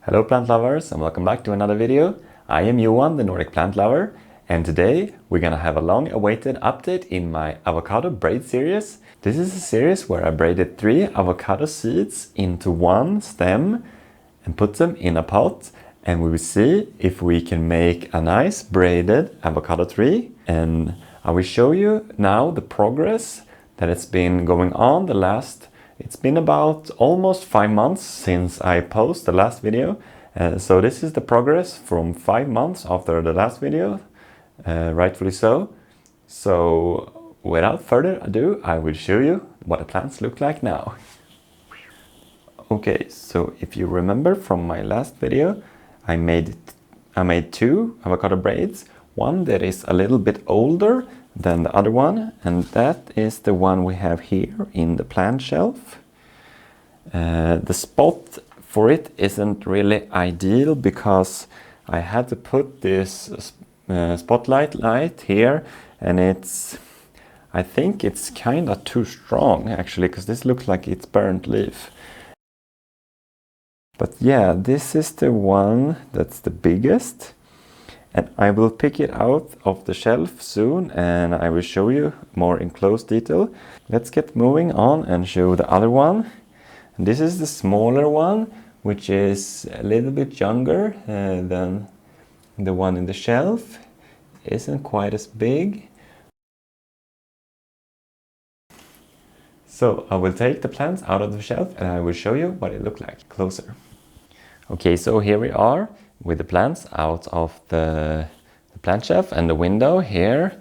Hello plant lovers and welcome back to another video. I am Johan, the Nordic plant lover, and today we're gonna have a long-awaited update in my avocado braid series. This is a series where I braided 3 avocado seeds into one stem and put them in a pot, and we will see if we can make a nice braided avocado tree. And I will show you now the progress that it's been going on it's been about almost 5 months since I posted the last video. So this is the progress from 5 months after the last video, rightfully so. So without further ado, I will show you what the plants look like now. Okay, so if you remember from my last video, I made 2 avocado braids. One that is a little bit older than the other one, and that is the one we have here in the plant shelf. The spot for it isn't really ideal because I had to put this spotlight light here, and I think it's kind of too strong actually, because this looks like it's burnt leaf. But yeah, this is the one that's the biggest. And I will pick it out of the shelf soon and I will show you more in close detail. Let's get moving on and show the other one. And this is the smaller one, which is a little bit younger than the one in the shelf. Isn't quite as big. So I will take the plants out of the shelf and I will show you what it looks like closer. Okay, so here we are with the plants out of the plant shelf and the window here,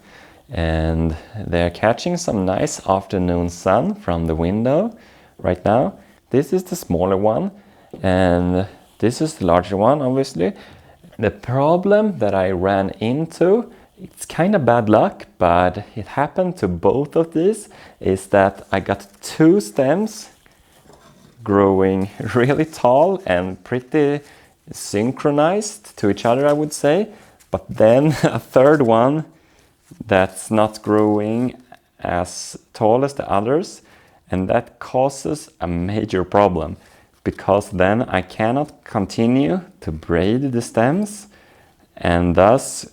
and they're catching some nice afternoon sun from the window right now. This is the smaller one and this is the larger one, obviously. The problem that I ran into, it's kind of bad luck, but it happened to both of these, is that I got 2 stems growing really tall and pretty synchronized to each other, I would say, but then a third one that's not growing as tall as the others, and that causes a major problem because then I cannot continue to braid the stems, and thus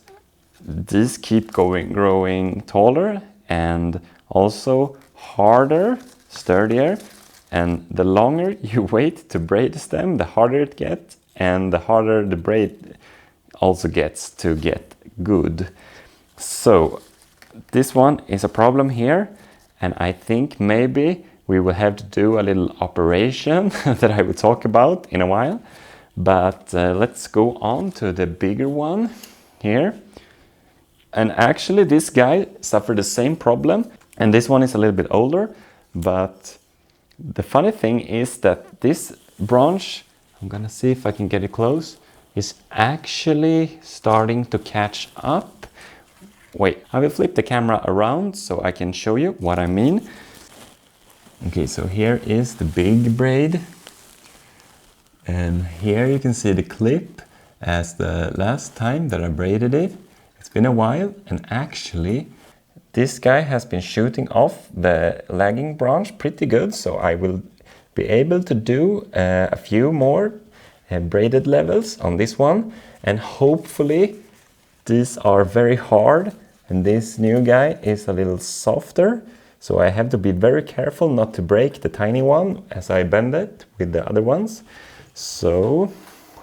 these keep growing taller and also harder, sturdier, and the longer you wait to braid the stem, the harder it gets, and the harder the braid also gets to get good. So this one is a problem here, and I think maybe we will have to do a little operation that I will talk about in a while. But let's go on to the bigger one here. And actually this guy suffered the same problem, and this one is a little bit older, but the funny thing is that this branch, I'm gonna see if I can get it close, is actually starting to catch up. Wait, I will flip the camera around so I can show you what I mean. Okay, so here is the big braid. And here you can see the clip as the last time that I braided it. It's been a while, and actually this guy has been shooting off the lagging branch pretty good, so I will be able to do a few more braided levels on this one, and hopefully these are very hard and this new guy is a little softer, so I have to be very careful not to break the tiny one as I bend it with the other ones. So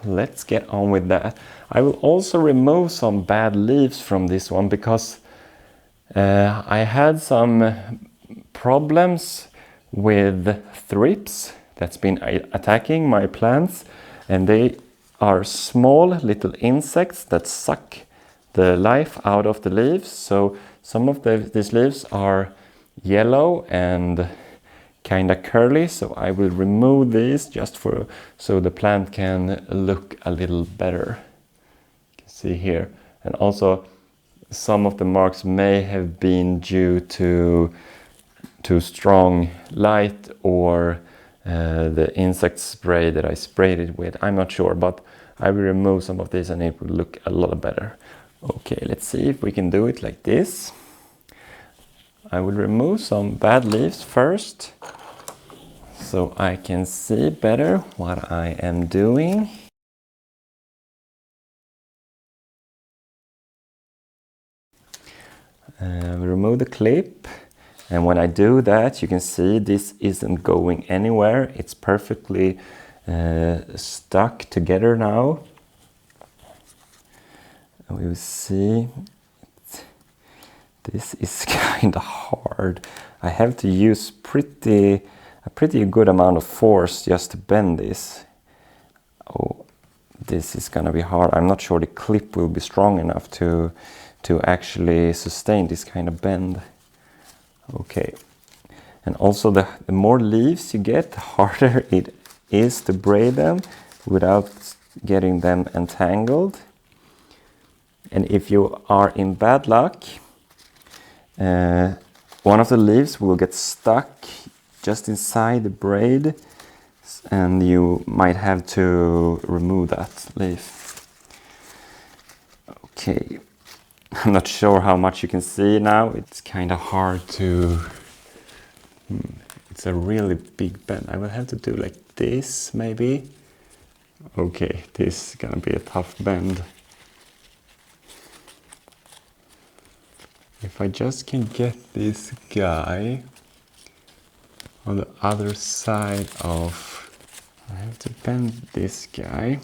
let's get on with that. I will also remove some bad leaves from this one because I had some problems with thrips that's been attacking my plants, and they are small little insects that suck the life out of the leaves. So some of these leaves are yellow and kind of curly, so I will remove these just so the plant can look a little better. You can see here, and also some of the marks may have been due to strong light or the insect spray that I sprayed it with. I'm not sure, but I will remove some of this and it will look a lot better. Okay, let's see if we can do it like this. I will remove some bad leaves first so I can see better what I am doing. remove the clip, and when I do that, you can see this isn't going anywhere. It's perfectly stuck together now. We will see. This is kind of hard. I have to use a pretty good amount of force just to bend this. Oh, this is gonna be hard. I'm not sure the clip will be strong enough to actually sustain this kind of bend. Okay, and also the more leaves you get, the harder it is to braid them without getting them entangled. And if you are in bad luck, one of the leaves will get stuck just inside the braid, and you might have to remove that leaf. Okay, I'm not sure how much you can see now. It's kind of hard to... It's a really big bend. I will have to do like this, maybe. Okay, this is gonna be a tough bend. If I just can get this guy on the other side of... I have to bend this guy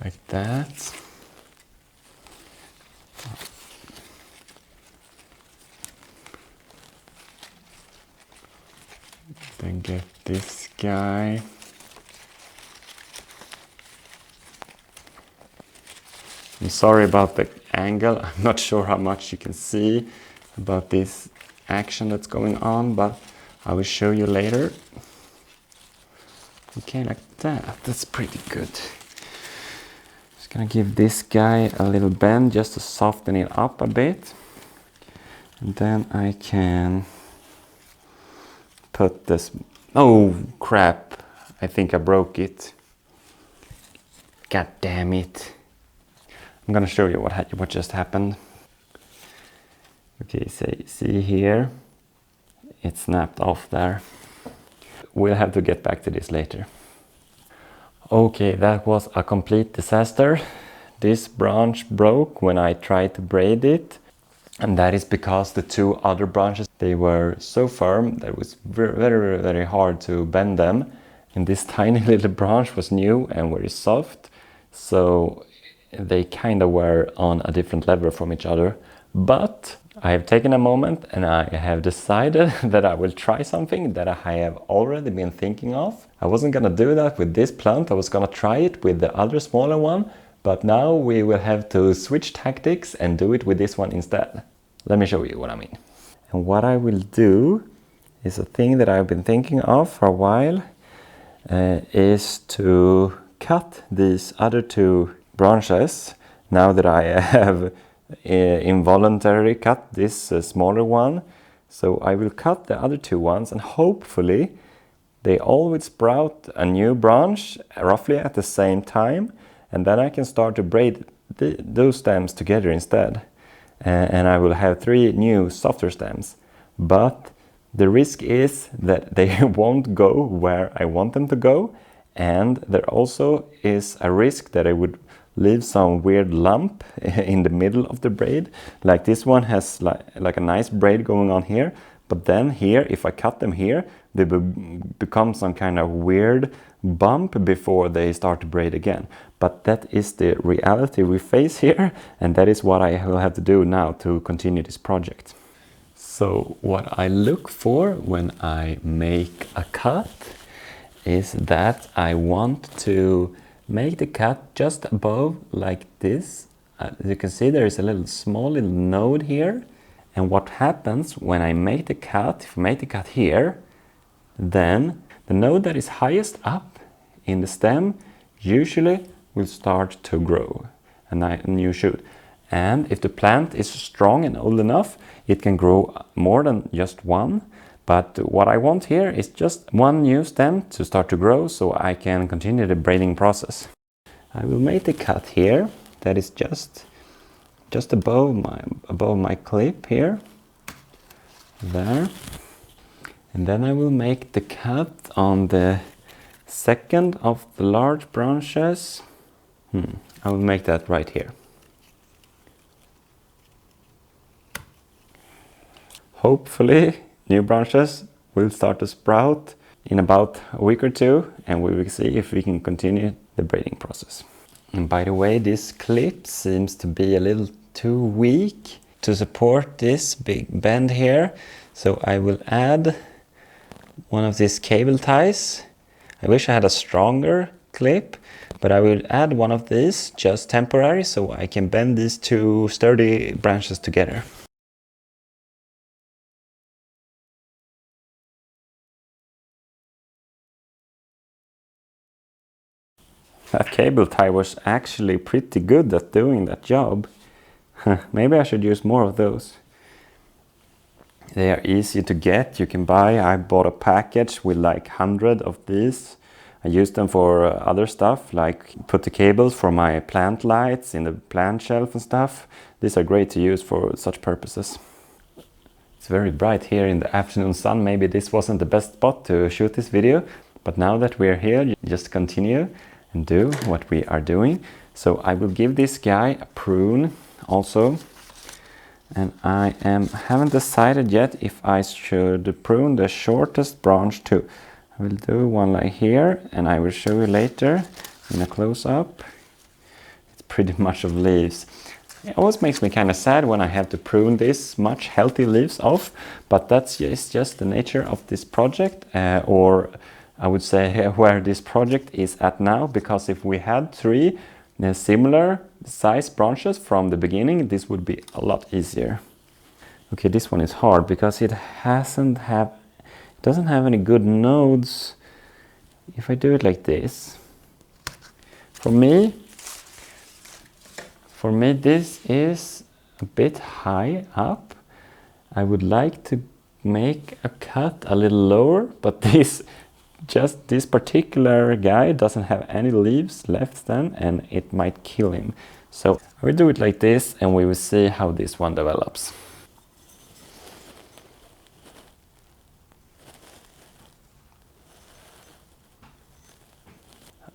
like that. Then get this guy. I'm sorry about the angle. I'm not sure how much you can see about this action that's going on, but I will show you later. Okay, like that. That's pretty good. Just gonna give this guy a little bend just to soften it up a bit. And then I can put this... Oh, crap. I think I broke it. God damn it. I'm gonna show you what just happened. Okay, see here, it snapped off there. We'll have to get back to this later. Okay, that was a complete disaster. This branch broke when I tried to braid it, and that is because the two other branches, they were so firm that it was very hard to bend them. And this tiny little branch was new and very soft, so they kind of were on a different level from each other. But I have taken a moment and I have decided that I will try something that I have already been thinking of. I wasn't gonna do that with this plant, I was gonna try it with the other smaller one, but now we will have to switch tactics and do it with this one instead. Let me show you what I mean. And what I will do is a thing that I've been thinking of for a while, is to cut these other two branches now that I have involuntarily cut this smaller one. So I will cut the other two ones, and hopefully they all will sprout a new branch roughly at the same time, and then I can start to braid those stems together instead, and I will have 3 new softer stems. But the risk is that they won't go where I want them to go, and there also is a risk that I would leave some weird lump in the middle of the braid. Like this one has like a nice braid going on here, but then here, if I cut them here, they will become some kind of weird bump before they start to braid again. But that is the reality we face here, and that is what I will have to do now to continue this project. So what I look for when I make a cut is that I want to make the cut just above like this. As you can see, there is a small little node here. And what happens when I make the cut, if I make the cut here, then the node that is highest up in the stem usually will start to grow a new shoot. And if the plant is strong and old enough, it can grow more than just one. But what I want here is just one new stem to start to grow, so I can continue the braiding process. I will make the cut here that is just above my clip here, there. And then I will make the cut on the second of the large branches. I will make that right here. hopefully new branches will start to sprout in about a week or two, and we will see if we can continue the braiding process. And by the way, this clip seems to be a little too weak to support this big bend here, so I will add one of these cable ties. I wish I had a stronger clip, but I will add one of these just temporary so I can bend these two sturdy branches together. That cable tie was actually pretty good at doing that job. Maybe I should use more of those. They are easy to get. You can buy. I bought a package with like 100 of these. I use them for other stuff, like put the cables for my plant lights in the plant shelf and stuff. These are great to use for such purposes. It's very bright here in the afternoon sun. Maybe this wasn't the best spot to shoot this video, but now that we're here, just continue and do what we are doing. So I will give this guy a prune also, and I haven't decided yet if I should prune the shortest branch too. I will do one like here, and I will show you later in a close-up. It's pretty much of leaves. It always makes me kind of sad when I have to prune this much healthy leaves off, but that's just the nature of this project, or I would say where this project is at now, because if we had 3 similar size branches from the beginning, this would be a lot easier. Okay, this one is hard because it doesn't have any good nodes. If I do it like this, for me this is a bit high up. I would like to make a cut a little lower, but this particular guy doesn't have any leaves left then, and it might kill him. So I will do it like this, and we will see how this one develops.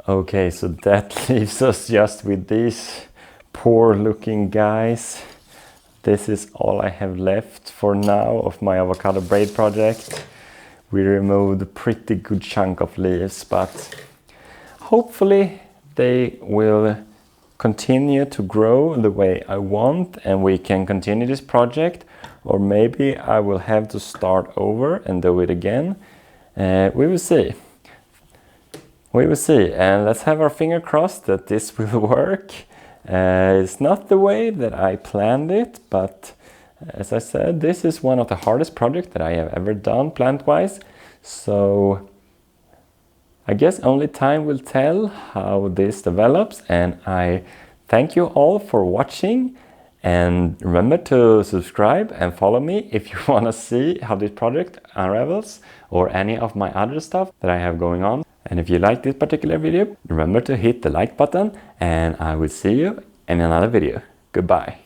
Okay, so that leaves us just with these poor looking guys. This is all I have left for now of my avocado braid project. We removed a pretty good chunk of leaves, but hopefully they will continue to grow the way I want and we can continue this project, or maybe I will have to start over and do it again. We will see. We will see, and let's have our finger crossed that this will work. It's not the way that I planned it, but as I said, this is one of the hardest projects that I have ever done plant-wise. So I guess only time will tell how this develops, and I thank you all for watching. And remember to subscribe and follow me if you want to see how this project unravels or any of my other stuff that I have going on. And if you like this particular video, remember to hit the like button, and I will see you in another video. Goodbye.